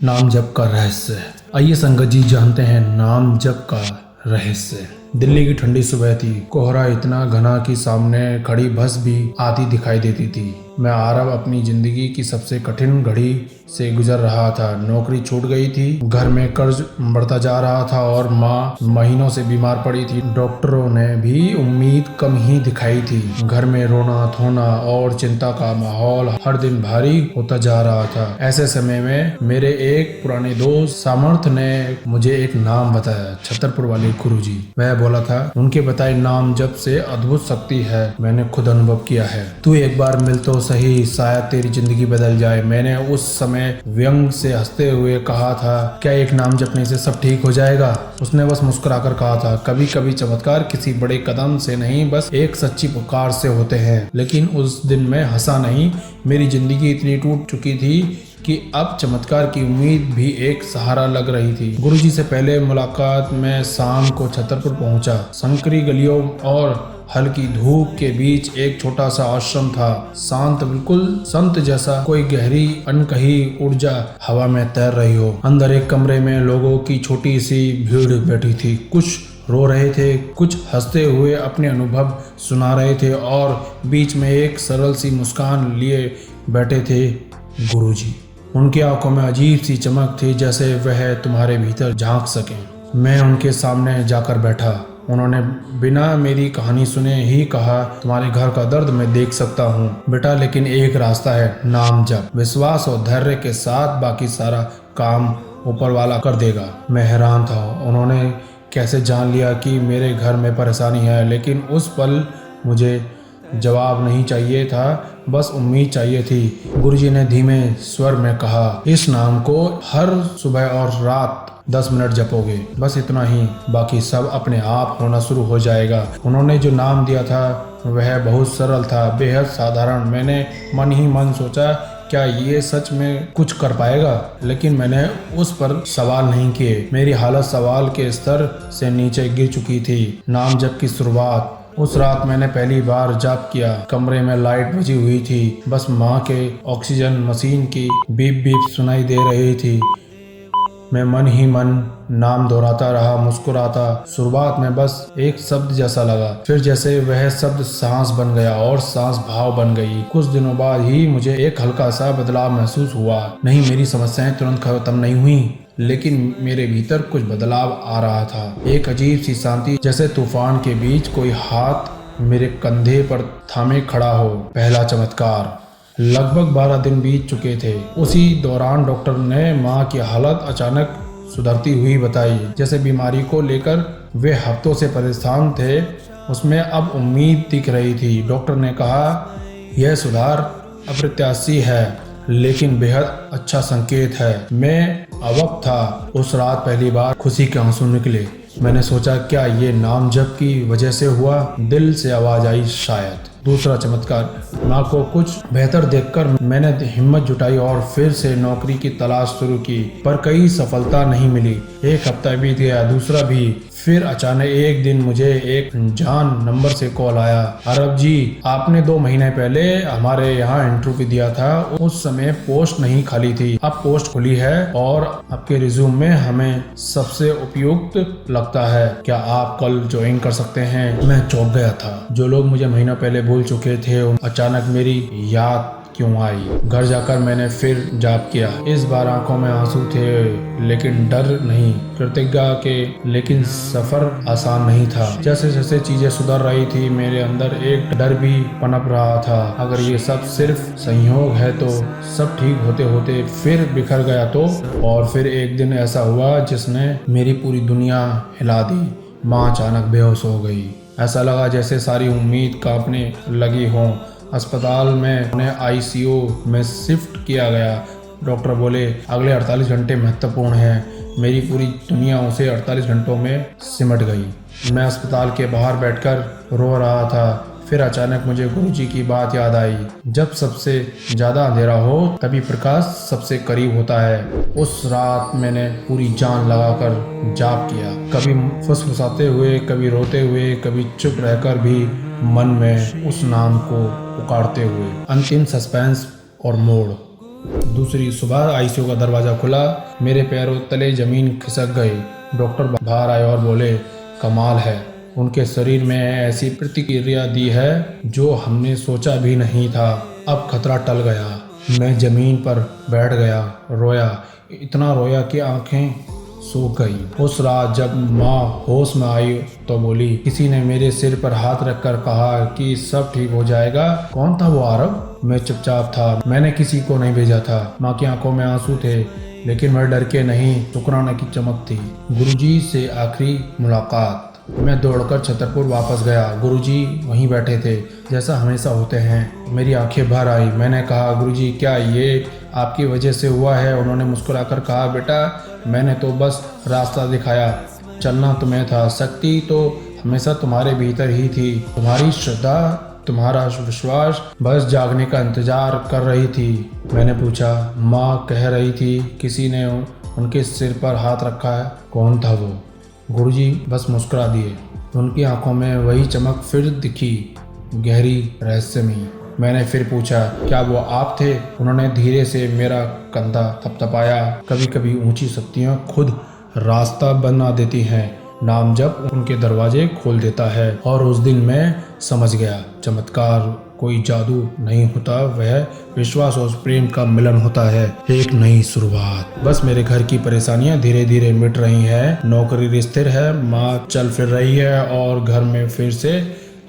नाम जप का रहस्य। आइए संगत जी जानते हैं नाम जप का रहस्य। दिल्ली की ठंडी सुबह थी। कोहरा इतना घना कि सामने खड़ी बस भी आती दिखाई देती थी। मैं आरव अपनी जिंदगी की सबसे कठिन घड़ी से गुजर रहा था। नौकरी छूट गई थी, घर में कर्ज बढ़ता जा रहा था और माँ महीनों से बीमार पड़ी थी। डॉक्टरों ने भी उम्मीद कम ही दिखाई थी। घर में रोना धोना और चिंता का माहौल हर दिन भारी होता जा रहा था। ऐसे समय में मेरे एक पुराने दोस्त सामर्थ ने मुझे एक नाम बताया, छतरपुर वाले गुरुजी। वह बोला था, उनके बताए नाम जप से अद्भुत शक्ति है। मैंने खुद अनुभव किया है। तू एक बार मिल तो सही, शायद तेरी जिंदगी बदल जाए। मैंने उस समय व्यंग से हंसते हुए कहा था, क्या एक नाम जपने से सब ठीक हो जाएगा? उसने बस मुस्कुराकर कहा था, कभी कभी चमत्कार किसी बड़े कदम से नहीं, बस एक सच्ची पुकार से होते हैं। लेकिन उस दिन मैं हंसा नहीं। मेरी जिंदगी इतनी टूट चुकी थी कि अब चमत्कार की उम्मीद भी एक सहारा लग रही थी। गुरुजी से पहले मुलाकात में शाम को छतरपुर पहुंचा। संकरी गलियों और हल्की धूप के बीच एक छोटा सा आश्रम था। शांत, बिल्कुल संत जैसा। कोई गहरी अनकही ऊर्जा हवा में तैर रही हो। अंदर एक कमरे में लोगों की छोटी सी भीड़ बैठी थी। कुछ रो रहे थे, कुछ हंसते हुए अपने अनुभव सुना रहे थे और बीच में एक सरल सी मुस्कान लिए बैठे थे गुरुजी। उनकी आंखों में अजीब सी चमक थी, जैसे वह तुम्हारे भीतर झांक सकें। मैं उनके सामने जाकर बैठा। उन्होंने बिना मेरी कहानी सुने ही कहा, तुम्हारे घर का दर्द मैं देख सकता हूँ बेटा, लेकिन एक रास्ता है, नाम जप। विश्वास और धैर्य के साथ बाकी सारा काम ऊपर वाला कर देगा। मैं हैरान था, उन्होंने कैसे जान लिया कि मेरे घर में परेशानी है? लेकिन उस पल मुझे जवाब नहीं चाहिए था, बस उम्मीद चाहिए थी। गुरुजी ने धीमे स्वर में कहा, इस नाम को हर सुबह और रात 10 मिनट जपोगे, बस इतना ही, बाकी सब अपने आप होना शुरू हो जाएगा। उन्होंने जो नाम दिया था वह बहुत सरल था, बेहद साधारण। मैंने मन ही मन सोचा, क्या ये सच में कुछ कर पाएगा? लेकिन मैंने उस पर सवाल नहीं किए। मेरी हालत सवाल के स्तर से नीचे गिर चुकी थी। नाम जप की शुरुआत। उस रात मैंने पहली बार जाप किया। कमरे में लाइट बजी हुई थी, बस माँ के ऑक्सीजन मशीन की बीप बीप सुनाई दे रही थी। मैं मन ही मन नाम दोहराता रहा, मुस्कुराता। शुरुआत में बस एक शब्द जैसा लगा, फिर जैसे वह शब्द सांस बन गया और सांस भाव बन गई। कुछ दिनों बाद ही मुझे एक हल्का सा बदलाव महसूस हुआ। नहीं, मेरी समस्याएं तुरंत खत्म नहीं हुई, लेकिन मेरे भीतर कुछ बदलाव आ रहा था। एक अजीब सी शांति, जैसे तूफान के बीच कोई हाथ मेरे कंधे पर थामे खड़ा हो। पहला चमत्कार। लगभग 12 दिन बीत चुके थे। उसी दौरान डॉक्टर ने माँ की हालत अचानक सुधरती हुई बताई। जैसे बीमारी को लेकर वे हफ्तों से परेशान थे, उसमें अब उम्मीद दिख रही थी। डॉक्टर ने कहा, यह सुधार अप्रत्याशी है, लेकिन बेहद अच्छा संकेत है। मैं अवक था। उस रात पहली बार खुशी के आंसू निकले। मैंने सोचा, क्या ये नाम जप की वजह से हुआ? दिल से आवाज आई, शायद। दूसरा चमत्कार। माँ को कुछ बेहतर देखकर मैंने हिम्मत जुटाई और फिर से नौकरी की तलाश शुरू की, पर कई सफलता नहीं मिली। एक हफ्ता बीत गया, दूसरा भी। फिर अचानक एक दिन मुझे एक जान नंबर से कॉल आया, अरब जी, आपने 2 महीने पहले हमारे यहाँ इंटरव्यू दिया था। उस समय पोस्ट नहीं खाली थी, अब पोस्ट खुली है और आपके रिज्यूम में हमें सबसे उपयुक्त लगता है। क्या आप कल ज्वाइन कर सकते हैं? मैं चौंक गया था। जो लोग मुझे महीना पहले भूल चुके थे, अचानक मेरी याद क्यों आई? घर जाकर मैंने फिर जाप किया। इस बार आंखों में आंसू थे, लेकिन डर नहीं, कृतज्ञता के। लेकिन सफर आसान नहीं था। जैसे जैसे चीजें सुधर रही थी, मेरे अंदर एक डर भी पनप रहा था। अगर ये सब सिर्फ संयोग है तो सब ठीक होते होते फिर बिखर गया तो? और फिर एक दिन ऐसा हुआ जिसने मेरी पूरी दुनिया हिला दी। माँ अचानक बेहोश हो गई। ऐसा लगा जैसे सारी उम्मीद कांपने लगी हो। अस्पताल में उन्हें आईसीयू में शिफ्ट किया गया। डॉक्टर बोले, अगले 48 घंटे महत्वपूर्ण हैं। मेरी पूरी दुनिया उसे 48 घंटों में सिमट गई। मैं अस्पताल के बाहर बैठकर रो रहा था। फिर अचानक मुझे गुरुजी की बात याद आई, जब सबसे ज्यादा अंधेरा हो तभी प्रकाश सबसे करीब होता है। उस रात मैंने पूरी जान लगाकर जाप किया, कभी फुसफुसाते हुए, कभी रोते हुए, कभी चुप रहकर भी मन में उस नाम को पुकारते हुए। अंतिम सस्पेंस और मोड़। दूसरी सुबह आईसीयू का दरवाज़ा खुला, मेरे पैरों तले ज़मीन खिसक गई। डॉक्टर बाहर आए और बोले, कमाल है, उनके शरीर में ऐसी प्रतिक्रिया दी है जो हमने सोचा भी नहीं था। अब खतरा टल गया। मैं ज़मीन पर बैठ गया, रोया, इतना रोया कि आंखें सूख गई। उस रात जब माँ होश में आई तो बोली, किसी ने मेरे सिर पर हाथ रखकर कहा कि सब ठीक हो जाएगा। कौन था वो आरब? मैं चुपचाप था, मैंने किसी को नहीं भेजा था। माँ की आंखों में आंसू थे, लेकिन वह डर के नहीं, शुक्राना की चमक थी। गुरुजी से आखिरी मुलाकात। मैं दौड़कर छतरपुर वापस गया। गुरुजी वहीं बैठे थे, जैसा हमेशा होते हैं। मेरी आंखें भर आई। मैंने कहा, गुरुजी क्या ये आपकी वजह से हुआ है? उन्होंने मुस्कुराकर कहा, बेटा मैंने तो बस रास्ता दिखाया, चलना तुम्हें था, शक्ति तो हमेशा तुम्हारे भीतर ही थी। तुम्हारी श्रद्धा, तुम्हारा विश्वास बस जागने का इंतजार कर रही थी। मैंने पूछा, माँ कह रही थी किसी ने उनके सिर पर हाथ रखा है, कौन था वो? गुरुजी बस मुस्कुरा दिए। उनकी आंखों में वही चमक फिर दिखी, गहरी, रहस्यमयी। मैंने फिर पूछा, क्या वो आप थे? उन्होंने धीरे से मेरा कंधा थपथपाया। कभी कभी ऊंची शक्तियाँ खुद रास्ता बना देती हैं, नाम जब उनके दरवाजे खोल देता है। और उस दिन मैं समझ गया, चमत्कार कोई जादू नहीं होता, वह विश्वास और प्रेम का मिलन होता है, एक नई शुरुआत। बस मेरे घर की परेशानियां धीरे धीरे मिट रही हैं, नौकरी स्थिर है, माँ चल फिर रही है और घर में फिर से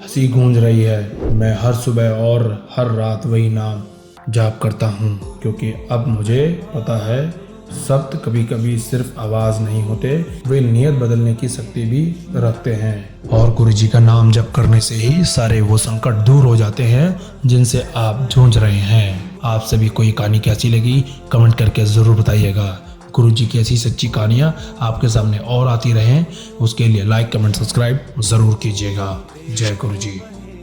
हंसी गूंज रही है। मैं हर सुबह और हर रात वही नाम जाप करता हूँ, क्योंकि अब मुझे पता है शब्द कभी कभी सिर्फ आवाज नहीं होते, वे नियत बदलने की शक्ति भी रखते हैं। और गुरुजी का नाम जप करने से ही सारे वो संकट दूर हो जाते हैं जिनसे आप जूझ रहे हैं। आप सभी को ये कहानी कैसी लगी कमेंट करके ज़रूर बताइएगा। गुरुजी की ऐसी सच्ची कहानियाँ आपके सामने और आती रहें, उसके लिए लाइक कमेंट सब्सक्राइब ज़रूर कीजिएगा। जय गुरुजी।